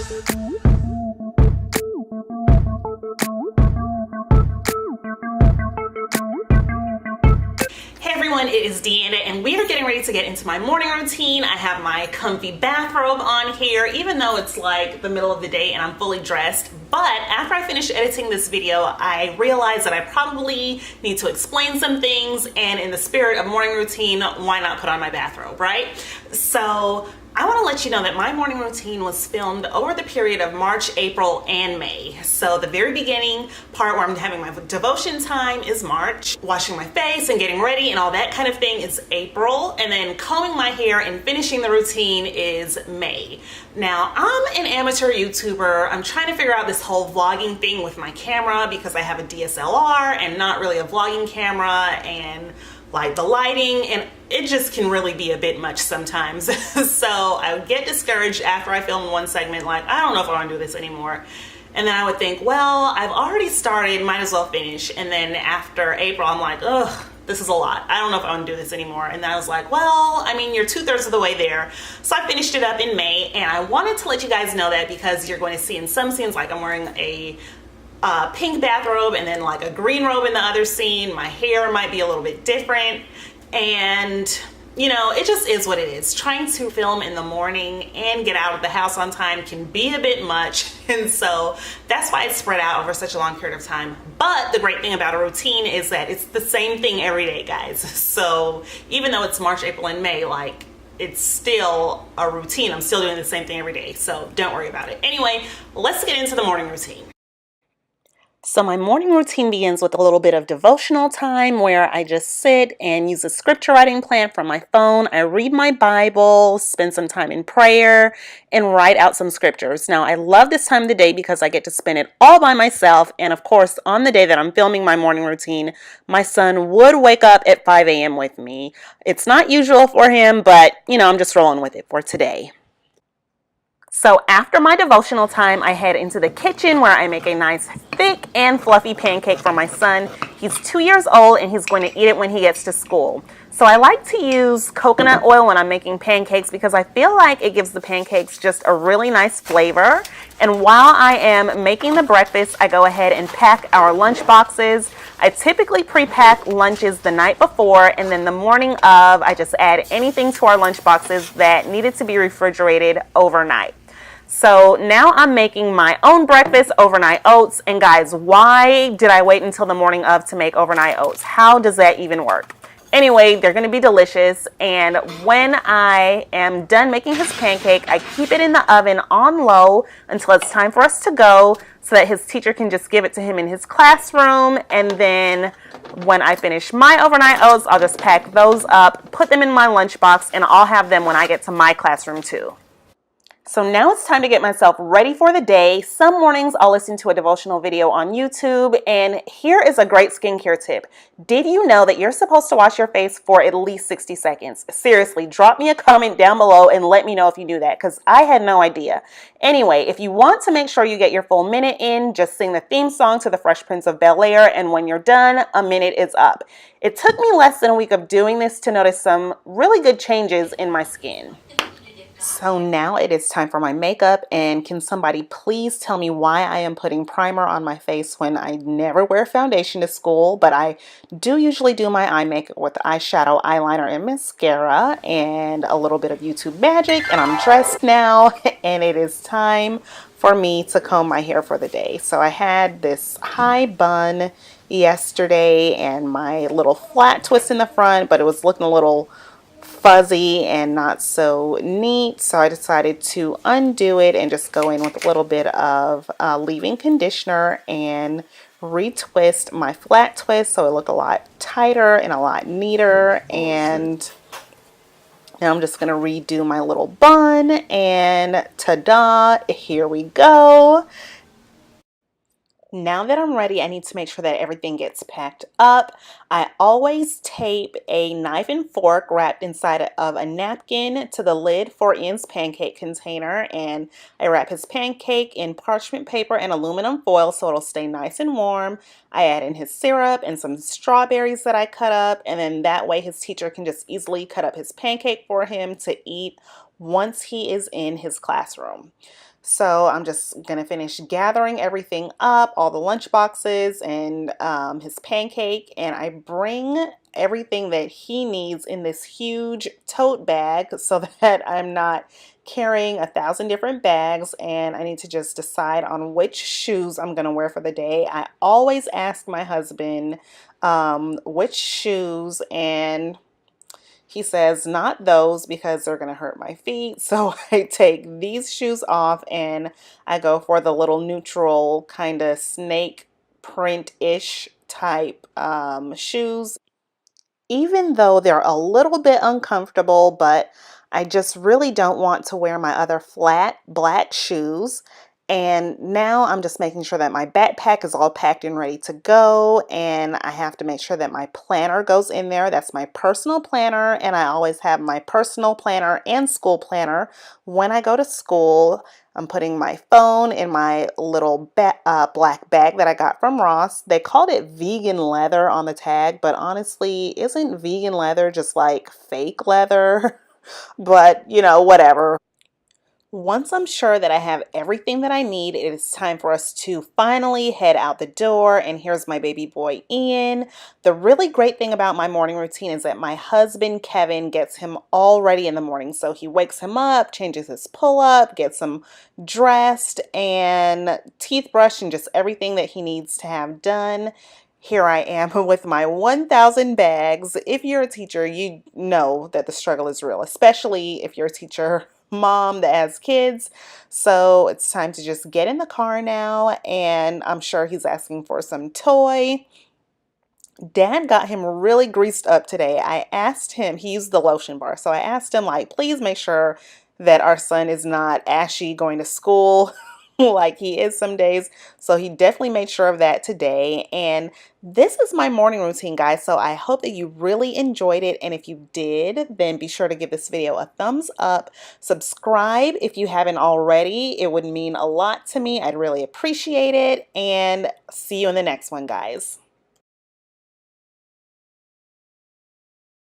Hey everyone, it is Deanda and we are getting ready to get into my morning routine. I have my comfy bathrobe on here, even though it's like the middle of the day and I'm fully dressed. But after I finished editing this video, I realized that I probably need to explain some things, and in the spirit of morning routine, why not put on my bathrobe, right? So I want to let you know that my morning routine was filmed over the period of March, April, and May. So the very beginning part where I'm having my devotion time is March. Washing my face and getting ready and all that kind of thing is April. And then combing my hair and finishing the routine is May. Now, I'm an amateur YouTuber. I'm trying to figure out this whole vlogging thing with my camera because I have a DSLR and not really a vlogging camera, and like the lighting, and it just can really be a bit much sometimes. So I would get discouraged after I film one segment, like, I don't know if I want to do this anymore. And then I would think, well, I've already started, might as well finish. And then after April, I'm like, ugh, this is a lot. I don't know if I want to do this anymore. And then I was like, well, I mean, you're 2/3 of the way there. So I finished it up in May, and I wanted to let you guys know that because you're going to see in some scenes, like I'm wearing a pink bathrobe and then like a green robe in the other scene. My hair might be a little bit different, and you know, it just is what it is. Trying to film in the morning and get out of the house on time can be a bit much, and so that's why it's spread out over such a long period of time. But the great thing about a routine is that it's the same thing every day, guys. So even though it's March, April, and May, like, it's still a routine. I'm still doing the same thing every day, so don't worry about it. Anyway, let's get into the morning routine. So my morning routine begins with a little bit of devotional time where I just sit and use a scripture writing plan from my phone. I read my Bible, spend some time in prayer, and write out some scriptures. Now, I love this time of the day because I get to spend it all by myself. And of course, on the day that I'm filming my morning routine, my son would wake up at 5 a.m. with me. It's not usual for him, but you know, I'm just rolling with it for today. So after my devotional time, I head into the kitchen where I make a nice thick and fluffy pancake for my son. He's 2 years old and he's going to eat it when he gets to school. So I like to use coconut oil when I'm making pancakes because I feel like it gives the pancakes just a really nice flavor. And while I am making the breakfast, I go ahead and pack our lunch boxes. I typically pre-pack lunches the night before, and then the morning of, I just add anything to our lunch boxes that needed to be refrigerated overnight. So now I'm making my own breakfast, overnight oats. And guys, why did I wait until the morning of to make overnight oats? How does that even work? Anyway, they're going to be delicious. And when I am done making his pancake, I keep it in the oven on low until it's time for us to go so that his teacher can just give it to him in his classroom. And then when I finish my overnight oats, I'll just pack those up, put them in my lunchbox, and I'll have them when I get to my classroom too. So now it's time to get myself ready for the day. Some mornings I'll listen to a devotional video on YouTube, and here is a great skincare tip. Did you know that you're supposed to wash your face for at least 60 seconds? Seriously, drop me a comment down below and let me know if you do that, because I had no idea. Anyway, if you want to make sure you get your full minute in, just sing the theme song to The Fresh Prince of Bel-Air, and when you're done, a minute is up. It took me less than a week of doing this to notice some really good changes in my skin. So now it is time for my makeup, and can somebody please tell me why I am putting primer on my face when I never wear foundation to school, but I do usually do my eye makeup with eyeshadow, eyeliner, and mascara, and a little bit of YouTube magic, and I'm dressed now, and it is time for me to comb my hair for the day. So I had this high bun yesterday and my little flat twist in the front, but it was looking a little fuzzy and not so neat, so I decided to undo it and just go in with a little bit of leave-in conditioner and retwist my flat twist so it looked a lot tighter and a lot neater. And now I'm just going to redo my little bun, and ta-da, here we go. Now that I'm ready, I need to make sure that everything gets packed up. I always tape a knife and fork wrapped inside of a napkin to the lid for Ian's pancake container, and I wrap his pancake in parchment paper and aluminum foil so it'll stay nice and warm. I add in his syrup and some strawberries that I cut up, and then that way his teacher can just easily cut up his pancake for him to eat once he is in his classroom. So I'm just gonna finish gathering everything up, all the lunch boxes and his pancake, and I bring everything that he needs in this huge tote bag so that I'm not carrying 1,000 different bags, and I need to just decide on which shoes I'm gonna wear for the day. I always ask my husband which shoes, and he says, not those because they're going to hurt my feet. So I take these shoes off and I go for the little neutral kind of snake print-ish type shoes, even though they're a little bit uncomfortable, but I just really don't want to wear my other flat black shoes. And now I'm just making sure that my backpack is all packed and ready to go. And I have to make sure that my planner goes in there. That's my personal planner. And I always have my personal planner and school planner when I go to school. I'm putting my phone in my little black bag that I got from Ross. They called it vegan leather on the tag, but honestly, isn't vegan leather just like fake leather? But, you know, whatever. Once I'm sure that I have everything that I need, it is time for us to finally head out the door. And here's my baby boy, Ian. The really great thing about my morning routine is that my husband, Kevin, gets him all ready in the morning. So he wakes him up, changes his pull-up, gets him dressed and teeth brushed and just everything that he needs to have done. Here I am with my 1,000 bags. If you're a teacher, you know that the struggle is real, especially if you're a teacher mom that has kids. So it's time to just get in the car now, and I'm sure he's asking for some toy. Dad got him really greased up today. I asked him, he used the lotion bar. So I asked him, like, please make sure that our son is not ashy going to school like he is some days. So he definitely made sure of that today. And this is my morning routine, guys. So I hope that you really enjoyed it. And if you did, then be sure to give this video a thumbs up. Subscribe if you haven't already. It would mean a lot to me. I'd really appreciate it. And see you in the next one, guys.